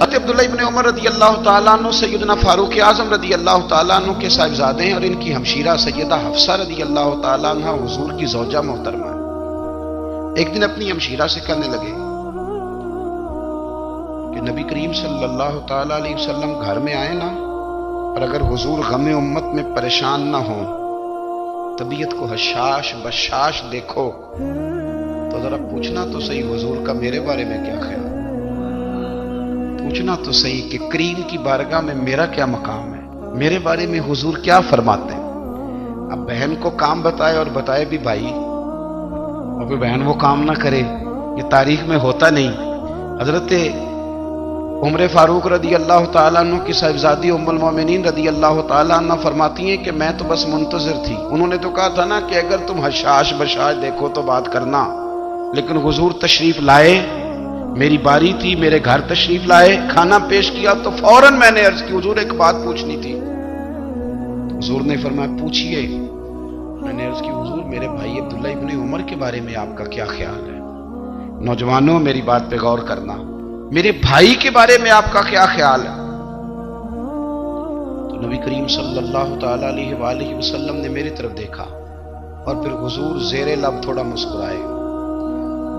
حضرت عبداللہ ابن عمر رضی اللہ تعالیٰ عنہ سیدنا فاروق اعظم رضی اللہ تعالیٰ عنہ کے صاحبزادے ہیں، اور ان کی ہمشیرہ سیدہ حفصہ رضی اللہ تعالیٰ عنہ حضور کی زوجہ محترمہ ہے۔ ایک دن اپنی ہمشیرہ سے کہنے لگے کہ نبی کریم صلی اللہ تعالیٰ علیہ وسلم گھر میں آئے نا، اور اگر حضور غم امت میں پریشان نہ ہوں، طبیعت کو حشاش بشاش دیکھو، تو ذرا پوچھنا تو صحیح حضور کا میرے بارے میں کیا خیال، پوچھنا تو صحیح کہ کریم کی بارگاہ میں میرا کیا مقام ہے، میرے بارے میں حضور کیا فرماتے ہیں۔ اب بہن کو کام بتائے، اور بتائے بھی بھائی، اور پھر بہن وہ کام نہ کرے، یہ تاریخ میں ہوتا نہیں۔ حضرت عمر فاروق رضی اللہ تعالیٰ عنہ کی صاحبزادی ام المومنین رضی اللہ تعالیٰ عنہ فرماتی ہیں کہ میں تو بس منتظر تھی، انہوں نے تو کہا تھا نا کہ اگر تم حشاش بشاش دیکھو تو بات کرنا، لیکن حضور تشریف لائے، میری باری تھی، میرے گھر تشریف لائے، کھانا پیش کیا تو فوراً میں نے عرض کی حضور ایک بات پوچھنی تھی۔ حضور نے فرمایا پوچھئے۔ میں نے عرض کی حضور میرے بھائی عبداللہ ابن عمر کے بارے میں آپ کا کیا خیال ہے؟ نوجوانوں میری بات پہ غور کرنا، میرے بھائی کے بارے میں آپ کا کیا خیال ہے؟ تو نبی کریم صلی اللہ تعالی علیہ وآلہ وسلم نے میری طرف دیکھا، اور پھر حضور زیر لب تھوڑا مسکرائے،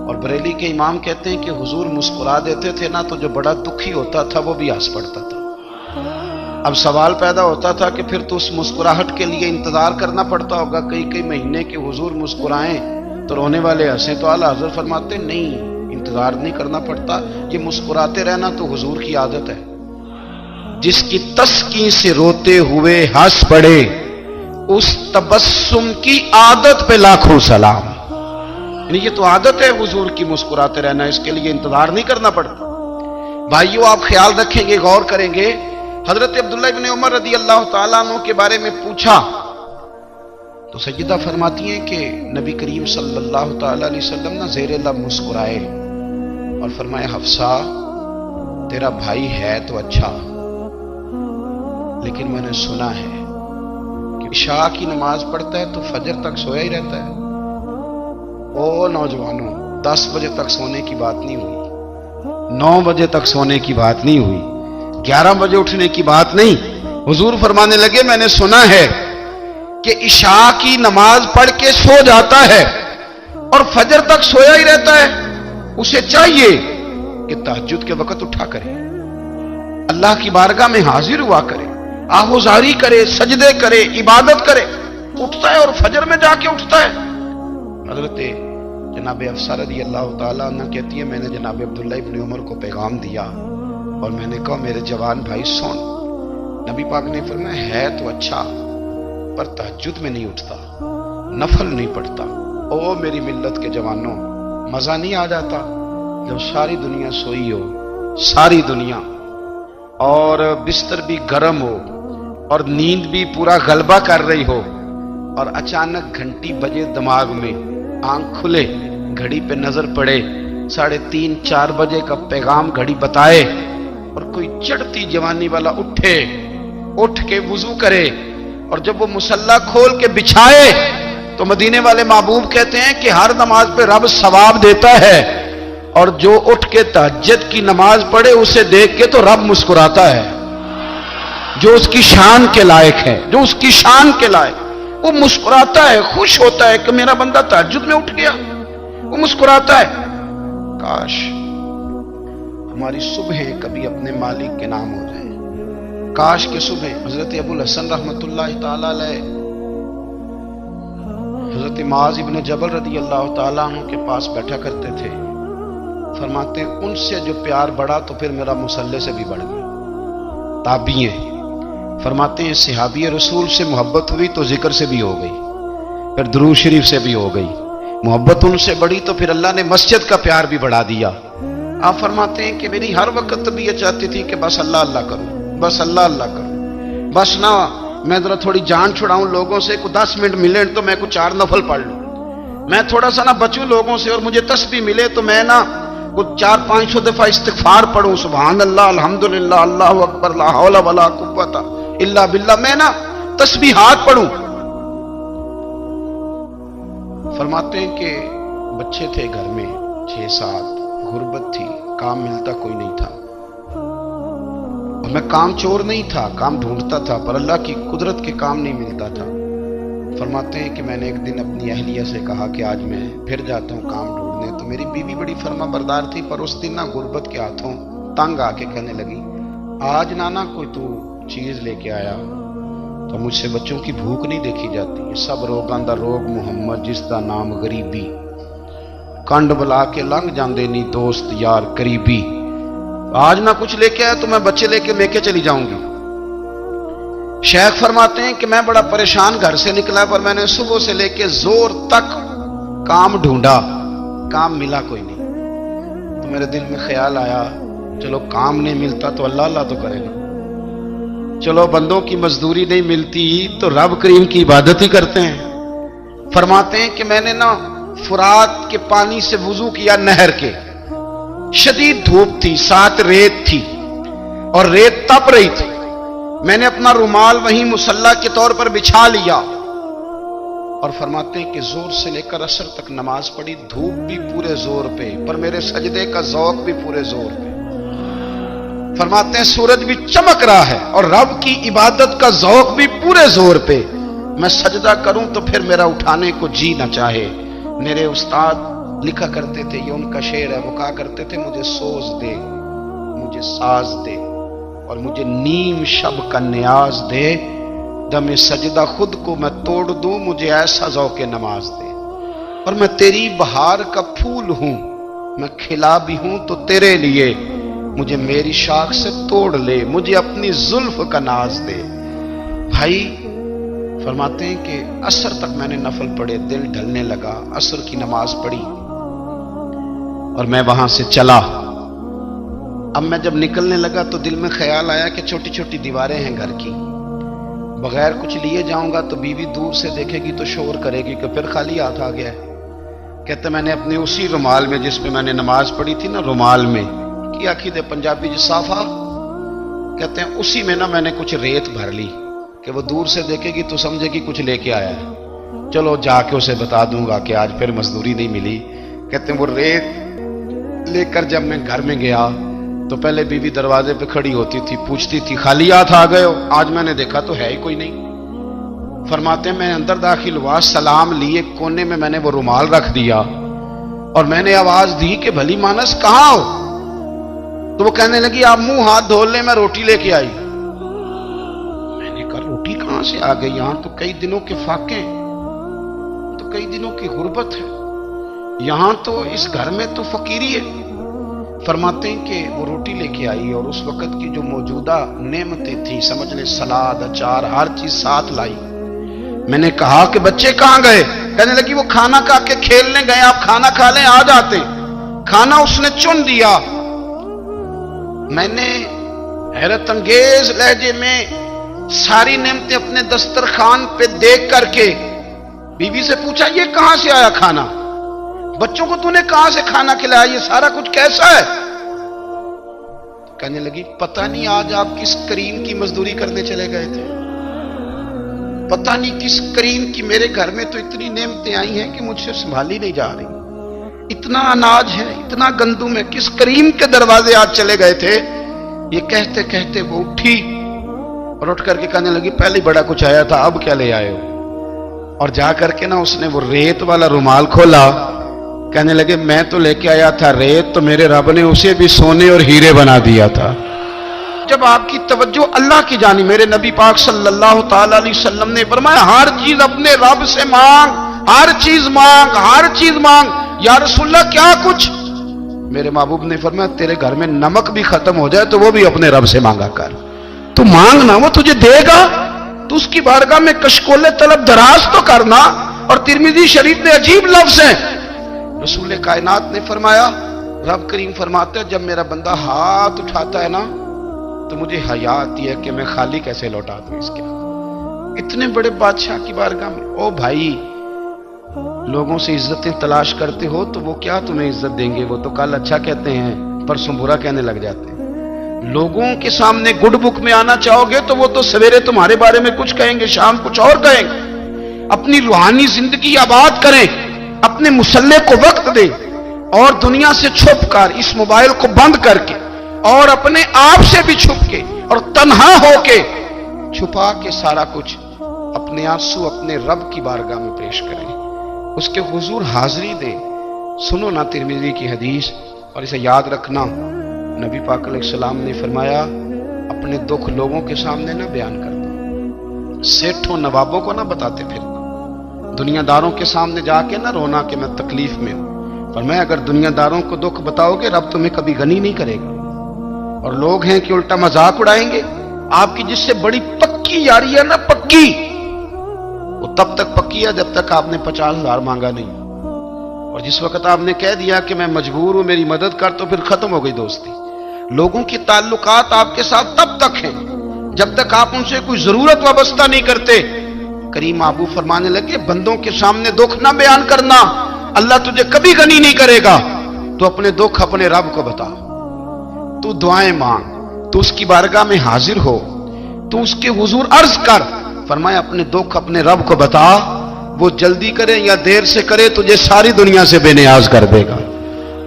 اور بریلی کے امام کہتے ہیں کہ حضور مسکرا دیتے تھے نا تو جو بڑا دکھی ہوتا تھا وہ بھی ہنس پڑتا تھا۔ اب سوال پیدا ہوتا تھا کہ پھر تو اس مسکراہٹ کے لیے انتظار کرنا پڑتا ہوگا کئی مہینے کہ حضور مسکرائیں تو رونے والے ہنسیں، تو اعلیٰ حضرت فرماتے نہیں، انتظار نہیں کرنا پڑتا، یہ مسکراتے رہنا تو حضور کی عادت ہے۔ جس کی تسکین سے روتے ہوئے ہنس پڑے، اس تبسم کی عادت پہ لاکھوں سلام۔ یعنی یہ تو عادت ہے حضور کی مسکراتے رہنا، اس کے لیے انتظار نہیں کرنا پڑتا۔ بھائیو آپ خیال رکھیں گے، غور کریں گے، حضرت عبداللہ ابن عمر رضی اللہ تعالیٰ عنہ کے بارے میں پوچھا تو سیدہ فرماتی ہیں کہ نبی کریم صلی اللہ تعالیٰ علیہ وسلم نہ زیر لب مسکرائے اور فرمایا حفصہ تیرا بھائی ہے تو اچھا، لیکن میں نے سنا ہے کہ عشاء کی نماز پڑھتا ہے تو فجر تک سویا ہی رہتا ہے۔ او نوجوانوں، 10 بجے تک سونے کی بات نہیں ہوئی، 9 بجے تک سونے کی بات نہیں ہوئی، 11 بجے اٹھنے کی بات نہیں۔ حضور فرمانے لگے میں نے سنا ہے کہ عشاء کی نماز پڑھ کے سو جاتا ہے اور فجر تک سویا ہی رہتا ہے، اسے چاہیے کہ تہجد کے وقت اٹھا کرے، اللہ کی بارگاہ میں حاضر ہوا کرے، آہوزاری کرے، سجدے کرے، عبادت کرے، اٹھتا ہے اور فجر میں جا کے اٹھتا ہے۔ حضرت جناب حفصہ رضی اللہ تعالیٰ عنہ کہتی ہے میں نے جناب عبداللہ ابن عمر کو پیغام دیا اور میں نے کہا میرے جوان بھائی سن، نبی پاک نے فرمایا ہے تو اچھا پر تہجد میں نہیں اٹھتا، نفل نہیں پڑھتا۔ او میری ملت کے جوانوں، مزہ نہیں آ جاتا جب ساری دنیا سوئی ہو، ساری دنیا، اور بستر بھی گرم ہو اور نیند بھی پورا غلبہ کر رہی ہو، اور اچانک گھنٹی بجے دماغ میں، آنکھ کھلے، گھڑی پہ نظر پڑے، 3:30 4 بجے کا پیغام گھڑی بتائے، اور کوئی چڑھتی جوانی والا اٹھ کے وضو کرے، اور جب وہ مصلی کھول کے بچھائے تو مدینے والے محبوب کہتے ہیں کہ ہر نماز پہ رب ثواب دیتا ہے، اور جو اٹھ کے تہجد کی نماز پڑھے اسے دیکھ کے تو رب مسکراتا ہے، جو اس کی شان کے لائق ہے، جو اس کی شان کے لائق، وہ مسکراتا ہے، خوش ہوتا ہے کہ میرا بندہ تہجد میں اٹھ گیا، وہ مسکراتا ہے۔ کاش ہماری صبحیں کبھی اپنے مالک کے نام ہو جائیں، کاش کہ صبح حضرت ابو الحسن رحمۃ اللہ تعالی علیہ حضرت معاذ ابن جبل رضی اللہ تعالیٰ عنہ کے پاس بیٹھا کرتے تھے، فرماتے ہیں ان سے جو پیار بڑھا تو پھر میرا مصلی سے بھی بڑھ گیا۔ تابعی ہیں، فرماتے ہیں صحابی رسول سے محبت ہوئی تو ذکر سے بھی ہو گئی، پھر درود شریف سے بھی ہو گئی، محبت ان سے بڑھی تو پھر اللہ نے مسجد کا پیار بھی بڑھا دیا۔ آپ فرماتے ہیں کہ میری ہر وقت طبیعت چاہتی تھی کہ بس اللہ اللہ کروں، بس اللہ اللہ کروں، بس نہ میں ذرا تھوڑی جان چھڑاؤں لوگوں سے، کو 10 منٹ ملے تو میں کچھ 4 نفل پڑھ لوں، میں تھوڑا سا نہ بچوں لوگوں سے، اور مجھے تسبیح ملے تو میں نہ کچھ 400-500 دفعہ استغفار پڑھوں، سبحان اللہ، الحمدللہ، اللہ اکبر، لا حول ولا قوت الا باللہ، میں نہ تسبیحات پڑھوں۔ فرماتے ہیں کہ بچے تھے گھر میں 6-7، غربت تھی، کام ملتا کوئی نہیں تھا، اور میں کام چور نہیں تھا، کام ڈھونڈتا تھا، پر اللہ کی قدرت کے کام نہیں ملتا تھا۔ فرماتے ہیں کہ میں نے ایک دن اپنی اہلیہ سے کہا کہ آج میں پھر جاتا ہوں کام ڈھونڈنے، تو میری بیوی بڑی فرما بردار تھی، پر اس دن غربت کے ہاتھوں تنگ آ کے کہنے لگی آج نانا کوئی تو چیز لے کے آیا، تو مجھ سے بچوں کی بھوک نہیں دیکھی جاتی، سب روگاں دا روگ محمد جس دا نام غریبی، کنڈ بلا کے لنگ جاندے نہیں دوست یار قریبی، آج نہ کچھ لے کے آیا تو میں بچے لے کے میکے چلی جاؤں گی۔ شیخ فرماتے ہیں کہ میں بڑا پریشان گھر سے نکلا، پر میں نے صبح سے لے کے زور تک کام ڈھونڈا، کام ملا کوئی نہیں۔ تو میرے دل میں خیال آیا چلو کام نہیں ملتا تو اللہ اللہ تو کرے گا، چلو بندوں کی مزدوری نہیں ملتی تو رب کریم کی عبادت ہی کرتے ہیں۔ فرماتے ہیں کہ میں نے نا فرات کے پانی سے وضو کیا، نہر کے، شدید دھوپ تھی، ساتھ ریت تھی اور ریت تپ رہی تھی، میں نے اپنا رومال وہیں مصلی کے طور پر بچھا لیا اور فرماتے ہیں کہ زور سے لے کر عصر تک نماز پڑھی، دھوپ بھی پورے زور پہ پر میرے سجدے کا ذوق بھی پورے زور پہ۔ فرماتے ہیں سورج بھی چمک رہا ہے اور رب کی عبادت کا ذوق بھی پورے زور پہ، میں سجدہ کروں تو پھر میرا اٹھانے کو جی نہ چاہے۔ میرے استاد لکھا کرتے تھے، یہ ان کا شعر ہے، وہ کہا کرتے تھے مجھے سوز دے، مجھے ساز دے اور مجھے نیم شب کا نیاز دے، دم سجدہ خود کو میں توڑ دوں، مجھے ایسا ذوق نماز دے، اور میں تیری بہار کا پھول ہوں، میں کھلا بھی ہوں تو تیرے لیے، مجھے میری شاخ سے توڑ لے، مجھے اپنی زلف کا ناز دے۔ بھائی فرماتے ہیں کہ عصر تک میں نے نفل پڑھے، دل ڈھلنے لگا، عصر کی نماز پڑھی اور میں وہاں سے چلا۔ اب میں جب نکلنے لگا تو دل میں خیال آیا کہ چھوٹی چھوٹی دیواریں ہیں گھر کی، بغیر کچھ لیے جاؤں گا تو بیوی دور سے دیکھے گی تو شور کرے گی کہ پھر خالی ہاتھ آ گیا ہے۔ کہتے میں نے اپنے اسی رومال میں جس پہ میں نے نماز پڑھی تھی نا، رومال میں کی آخی دے پنجابی جو صافہ کہتے ہیں، اسی میں نا میں نے کچھ ریت بھر لی کہ وہ دور سے دیکھے گی تو سمجھے گی کچھ لے کے آیا ہے، چلو جا کے اسے بتا دوں گا کہ آج پھر مزدوری نہیں ملی۔ کہتے ہیں وہ ریت لے کر جب میں گھر میں گیا تو پہلے بیوی دروازے پہ کھڑی ہوتی تھی، پوچھتی تھی خالی ہاتھ آ گئے ہو؟ آج میں نے دیکھا تو ہے ہی کوئی نہیں۔ فرماتے ہیں میں اندر داخل ہوا، سلام لیے، کونے میں میں نے وہ رومال رکھ دیا اور میں نے آواز دی کہ بھلی مانس کہاں ہو؟ تو وہ کہنے لگی آپ منہ ہاتھ دھو لیں، میں روٹی لے کے آئی۔ میں نے کہا روٹی کہاں سے آ گئی؟ یہاں تو کئی دنوں کے فاقے، تو کئی دنوں کی غربت ہے، یہاں تو اس گھر میں تو فقیری ہے۔ فرماتے ہیں کہ وہ روٹی لے کے آئی اور اس وقت کی جو موجودہ نعمتیں تھیں، سمجھ لیں سلاد، اچار، ہر چیز ساتھ لائی۔ میں نے کہا کہ بچے کہاں گئے؟ کہنے لگی وہ کھانا کھا کے کھیلنے گئے، آپ کھانا کھا لیں آ جاتے۔ کھانا اس نے چن دیا۔ میں نے حیرت انگیز لہجے میں ساری نعمتیں اپنے دسترخوان پہ دیکھ کر کے بیوی سے پوچھا یہ کہاں سے آیا کھانا؟ بچوں کو تو نے کہاں سے کھانا کھلایا؟ یہ سارا کچھ کیسا ہے؟ کہنے لگی پتہ نہیں آج آپ کس کریم کی مزدوری کرنے چلے گئے تھے، پتہ نہیں کس کریم کی، میرے گھر میں تو اتنی نعمتیں آئی ہیں کہ مجھ سے سنبھالی نہیں جا رہی، اتنا اناج ہے، اتنا گندم ہے، کس کریم کے دروازے آج چلے گئے تھے؟ یہ کہتے کہتے وہ اٹھی اور اٹھ کر کے کہنے لگی پہلے بڑا کچھ آیا تھا، اب کیا لے آئے ہو؟ اور جا کر کے نا اس نے وہ ریت والا رومال کھولا، کہنے لگے میں تو لے کے آیا تھا ریت، تو میرے رب نے اسے بھی سونے اور ہیرے بنا دیا تھا۔ جب آپ کی توجہ اللہ کی جانب، میرے نبی پاک صلی اللہ تعالی علیہ وسلم نے فرمایا ہر چیز اپنے رب سے مانگ، ہر چیز مانگ، ہر چیز مانگ۔ یا رسول اللہ کیا کچھ؟ میرے محبوب نے فرمایا تیرے گھر میں نمک بھی ختم ہو جائے تو وہ بھی اپنے رب سے مانگا کر، تو مانگنا وہ تجھے دے گا، تو اس کی بارگاہ میں کشکول طلب دراز تو کرنا۔ اور ترمذی شریف میں عجیب لفظ ہے، رسول کائنات نے فرمایا، رب کریم فرماتا ہے جب میرا بندہ ہاتھ اٹھاتا ہے نا تو مجھے حیا آتی ہے کہ میں خالی کیسے لوٹا دوں اس کے۔ اتنے بڑے بادشاہ کی بارگاہ میں، او بھائی لوگوں سے عزتیں تلاش کرتے ہو تو وہ کیا تمہیں عزت دیں گے؟ وہ تو کل اچھا کہتے ہیں پرسوں برا کہنے لگ جاتے ہیں۔ لوگوں کے سامنے گڈ بک میں آنا چاہو گے تو وہ تو سویرے تمہارے بارے میں کچھ کہیں گے، شام کچھ اور کہیں گے۔ اپنی روحانی زندگی آباد کریں، اپنے مسلح کو وقت دیں اور دنیا سے چھپ کر اس موبائل کو بند کر کے اور اپنے آپ سے بھی چھپ کے اور تنہا ہو کے چھپا کے سارا کچھ اپنے آنسو اپنے رب کی بارگاہ میں پیش کریں، اس کے حضور حاضری دیں۔ سنو نا ترمذی کی حدیث، اور اسے یاد رکھنا، نبی پاک علیہ السلام نے فرمایا اپنے دکھ لوگوں کے سامنے نہ بیان کرنا، سیٹھوں نوابوں کو نہ بتاتے پھرنا، دنیا داروں کے سامنے جا کے نہ رونا کہ میں تکلیف میں ہوں۔ فرمایا اگر دنیا داروں کو دکھ بتاؤ گے رب تمہیں کبھی غنی نہیں کرے گا، اور لوگ ہیں کہ الٹا مذاق اڑائیں گے۔ آپ کی جس سے بڑی پکی یاری ہے نا، پکی، وہ تب تک پکی ہے جب تک آپ نے 50,000 مانگا نہیں، اور جس وقت آپ نے کہہ دیا کہ میں مجبور ہوں میری مدد کر، تو پھر ختم ہو گئی دوستی۔ لوگوں کی تعلقات آپ کے ساتھ تب تک ہیں جب تک آپ ان سے کوئی ضرورت وابستہ نہیں کرتے۔ کریم محبوب فرمانے لگے بندوں کے سامنے دکھ نہ بیان کرنا، اللہ تجھے کبھی غنی نہیں کرے گا۔ تو اپنے دکھ اپنے رب کو بتا، تو دعائیں مانگ، تو اس کی بارگاہ میں حاضر ہو، تو اس کے حضور عرض کر۔ فرمایا اپنے دکھ اپنے رب کو بتا، وہ جلدی کرے یا دیر سے کرے تجھے ساری دنیا سے بے نیاز کر دے گا،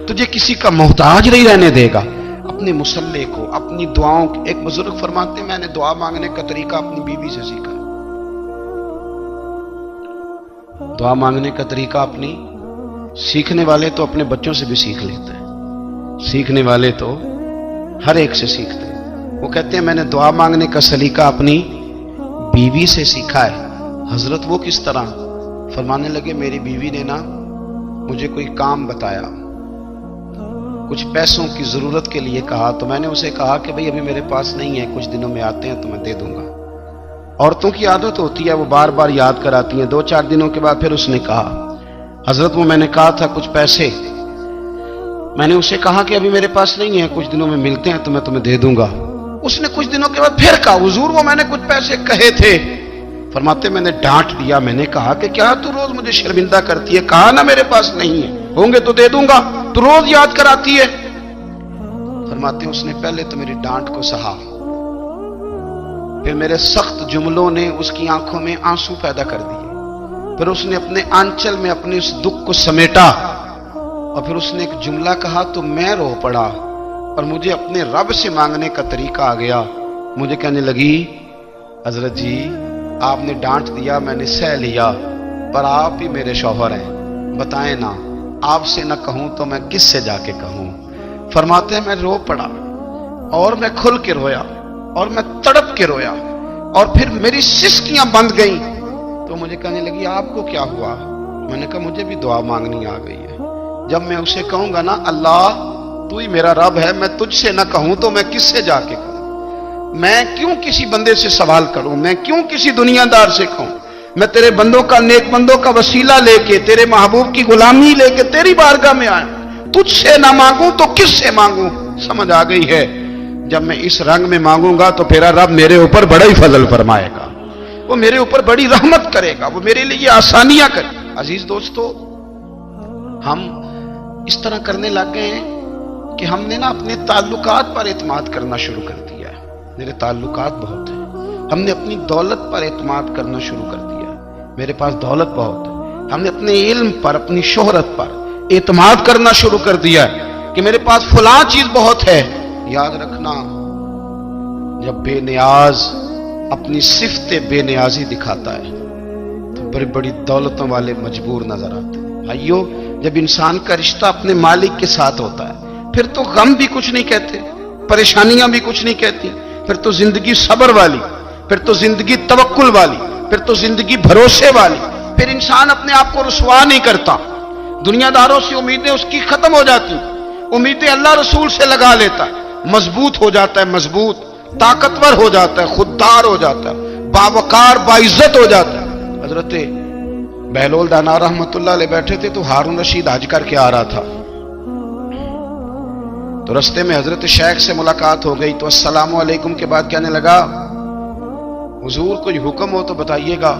تجھے کسی کا محتاج نہیں رہنے دے گا۔ اپنے مسلح کو، اپنی دعاؤں، ایک بزرگ فرماتے ہیں میں نے دعا مانگنے کا طریقہ اپنی بیوی سے سیکھا۔ دعا مانگنے کا طریقہ اپنی، سیکھنے والے تو اپنے بچوں سے بھی سیکھ لیتے ہیں، سیکھنے والے تو ہر ایک سے سیکھتے ہیں۔ وہ کہتے ہیں میں نے دعا مانگنے کا سلیقہ اپنی بیوی سے سیکھا ہے۔ حضرت وہ کس طرح؟ فرمانے لگے میری بیوی نے نا مجھے کوئی کام بتایا، کچھ پیسوں کی ضرورت کے لیے کہا، تو میں نے اسے کہا کہ بھئی ابھی میرے پاس نہیں ہے، کچھ دنوں میں آتے ہیں تو میں دے دوں گا۔ عورتوں کی عادت ہوتی ہے وہ بار بار یاد کراتی ہیں، 2-4 دنوں کے بعد پھر اس نے کہا حضرت وہ میں نے کہا تھا کچھ پیسے، میں نے اسے کہا کہ ابھی میرے پاس نہیں ہے، کچھ دنوں میں ملتے ہیں تو میں تمہیں دے دوں گا۔ اس نے کچھ دنوں کے بعد پھر کہا حضور وہ میں نے کچھ پیسے کہے تھے۔ فرماتے میں نے ڈانٹ دیا، میں نے کہا کہ کیا تو روز مجھے شرمندہ کرتی ہے، کہا نا میرے پاس نہیں ہے، ہوں گے تو دے دوں گا، تو روز یاد کراتی ہے۔ فرماتے اس نے پہلے تو میری ڈانٹ کو سہا، پھر میرے سخت جملوں نے اس کی آنکھوں میں آنسو پیدا کر دیے، پھر اس نے اپنے آنچل میں اپنے اس دکھ کو سمیٹا، اور پھر اس نے ایک جملہ کہا تو میں رو پڑا، اور مجھے اپنے رب سے مانگنے کا طریقہ آ گیا۔ مجھے کہنے لگی حضرت جی آپ نے ڈانٹ دیا، میں نے سہ لیا، پر آپ ہی میرے شوہر ہیں، بتائیں نا آپ سے نہ کہوں تو میں کس سے جا کے کہوں۔ فرماتے ہیں میں رو پڑا، اور میں کھل کے رویا، اور میں تڑپ کے رویا، اور پھر میری سسکیاں بند گئیں۔ تو مجھے کہنے لگی آپ کو کیا ہوا؟ میں نے کہا مجھے بھی دعا مانگنی آ گئی ہے، جب میں اسے کہوں گا نا اللہ تو ہی میرا رب ہے، میں تجھ سے نہ کہوں تو میں کس سے جا کے کہوں؟ میں کیوں کسی بندے سے سوال کروں؟ میں کیوں کسی دنیا دار سے کہوں؟ میں تیرے بندوں کا، نیک بندوں کا وسیلہ لے کے، تیرے محبوب کی غلامی لے کے تیری بارگاہ میں آیا، تجھ سے نہ مانگوں تو کس سے مانگوں؟ سمجھ آ گئی ہے جب میں اس رنگ میں مانگوں گا تو پھر رب میرے اوپر بڑا ہی فضل فرمائے گا، وہ میرے اوپر بڑی رحمت کرے گا، وہ میرے لیے آسانیاں کرے گا۔ عزیز دوستو ہم اس طرح کرنے لگ گئے ہیں کہ ہم نے نا اپنے تعلقات پر اعتماد کرنا شروع کر دیا ہے۔ میرے تعلقات بہت ہیں، ہم نے اپنی دولت پر اعتماد کرنا شروع کر دیا ہے، میرے پاس دولت بہت ہے۔ ہم نے اپنے علم پر، اپنی شہرت پر اعتماد کرنا شروع کر دیا ہے کہ میرے پاس فلاں چیز بہت ہے۔ یاد رکھنا جب بے نیاز اپنی صفت بے نیازی دکھاتا ہے تو بڑی بڑی دولتوں والے مجبور نظر آتے ہیں۔ بھائیو جب انسان کا رشتہ اپنے مالک کے ساتھ ہوتا ہے پھر تو غم بھی کچھ نہیں کہتے، پریشانیاں بھی کچھ نہیں کہتی، پھر تو زندگی صبر والی، پھر تو زندگی توکل والی، پھر تو زندگی بھروسے والی، پھر انسان اپنے آپ کو رسوا نہیں کرتا، دنیا داروں سے امیدیں اس کی ختم ہو جاتی، امیدیں اللہ رسول سے لگا لیتا ہے، مضبوط ہو جاتا ہے، مضبوط، طاقتور ہو جاتا ہے، خوددار ہو جاتا ہے، باوقار باعزت ہو جاتا ہے۔ حضرت بہلول دانا رحمت اللہ علیہ بیٹھے تھے تو ہارون رشید حج کر کے آ رہا تھا، تو رستے میں حضرت شیخ سے ملاقات ہو گئی تو السلام علیکم کے بعد کہنے لگا حضور کوئی حکم ہو تو بتائیے گا۔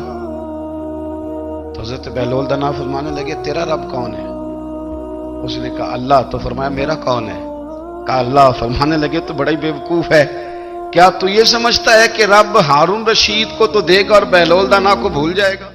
تو حضرت بہلول دانا فرمانے لگے تیرا رب کون ہے؟ اس نے کہا اللہ۔ تو فرمایا میرا کون ہے؟ کہا اللہ۔ فرمانے لگے تو بڑا ہی بیوقوف ہے، کیا تو یہ سمجھتا ہے کہ رب ہارون رشید کو تو دے گا اور بہلول دانا کو بھول جائے گا؟